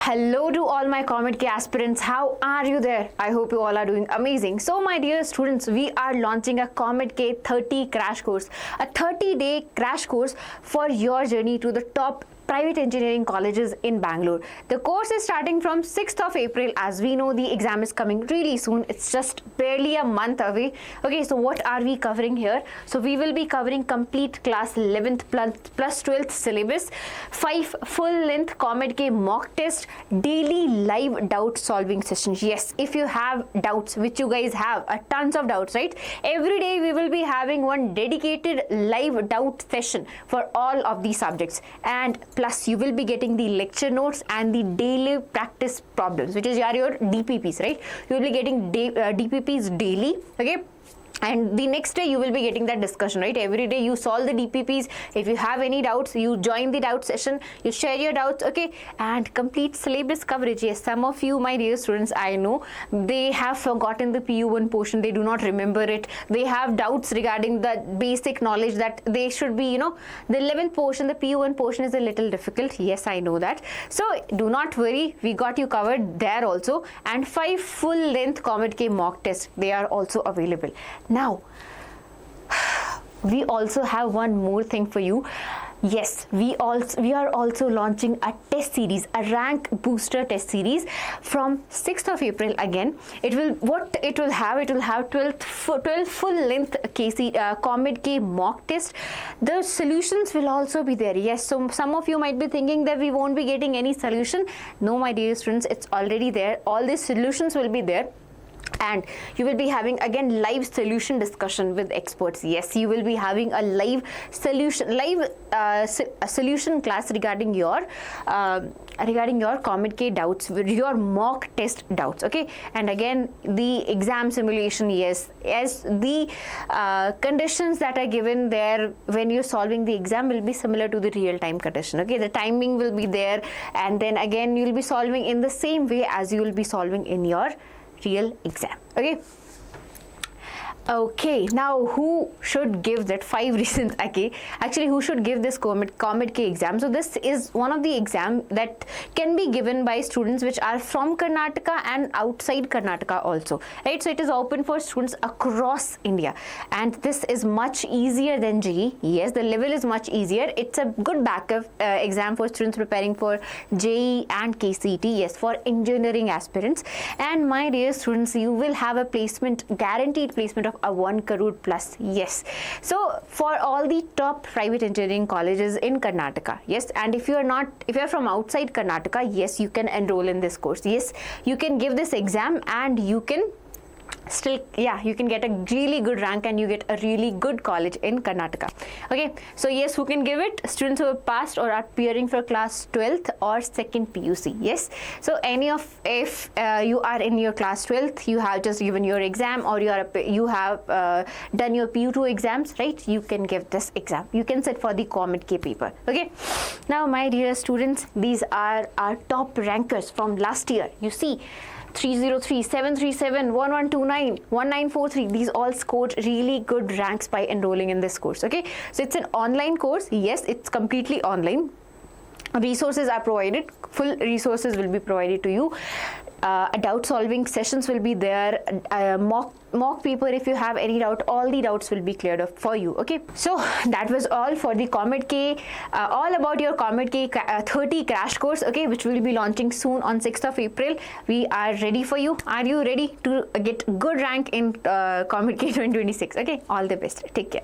Hello to all my COMEDK aspirants. How are you there? I hope you all are doing amazing. So my dear students, we are launching a COMEDK30 Crash Course, a 30-day crash course for your journey to the top private engineering colleges in Bangalore. The course is starting from 6th of April. As we know, the exam is coming really soon. It's just barely a month away. Okay, so what are we covering here? So we will be covering complete class 11th plus 12th syllabus, 5 full-length COMEDK mock test, daily live doubt solving sessions. Yes, if you have doubts, which you guys have, tons of doubts, right? Every day we will be having one dedicated live doubt session for all of these subjects, and plus you will be getting the lecture notes and the daily practice problems, which is your DPPs, right? You will be getting DPPs daily, okay? And the next day you will be getting that discussion, right? Every day you solve the DPPs. If you have any doubts, you join the doubt session, you share your doubts, okay? And complete syllabus coverage. Yes, some of you, my dear students, I know they have forgotten the PU1 portion. They do not remember it. They have doubts regarding the basic knowledge that they should be, the 11th portion, the PU1 portion is a little difficult. Yes, I know that. So do not worry. We got you covered there also. And 5 full-length COMEDK mock tests, they are also available. Now, we also have one more thing for you. Yes, we are also launching a test series, a rank booster test series from 6th of April again. It will have 12 full-length COMEDK mock test. The solutions will also be there. Yes, so some of you might be thinking that we won't be getting any solution. No, my dear students, it's already there. All these solutions will be there. And you will be having again live solution discussion with experts. Yes, you will be having a live solution class regarding your COMEDK doubts, your mock test doubts, okay? And again, the exam simulation, yes, as the conditions that are given there when you're solving the exam will be similar to the real-time condition, okay? The timing will be there, and then again you'll be solving in the same way as you will be solving in your real exam, okay? Now, who should give that 5 reasons? Okay, actually, who should give this COMEDK exam? So this is one of the exam that can be given by students which are from Karnataka and outside Karnataka also, right? So it is open for students across India, and this is much easier than JEE. Yes, the level is much easier. It's a good backup exam for students preparing for JEE and KCET. Yes, for engineering aspirants. And my dear students, you will have a placement, guaranteed placement of a 1 crore plus. Yes, so for all the top private engineering colleges in Karnataka. Yes, and if you are from outside Karnataka, yes, you can enroll in this course. Yes, you can give this exam and you can still, yeah, you can get a really good rank and you get a really good college in Karnataka, okay? So yes, who can give it? Students who have passed or are appearing for class 12th or 2nd PUC. Yes, so if you are in your class 12th, you have just given your exam, or you have done your PU2 exams, right? You can give this exam. You can sit for the COMEDK paper, okay? Now, my dear students, these are our top rankers from last year. You see, 303, 737, 1129, 1943. These all scored really good ranks by enrolling in this course, okay? So it's an online course. Yes, it's completely online. Resources are provided. Full resources will be provided to you. Doubt solving sessions will be there. Mock paper, if you have any doubt, all the doubts will be cleared up for you, okay? So that was all for the COMEDK, all about your COMEDK 30 crash course, okay, which will be launching soon on 6th of April. We are ready for you. Are you ready to get good rank in COMEDK 2026? Okay, all the best. Take care.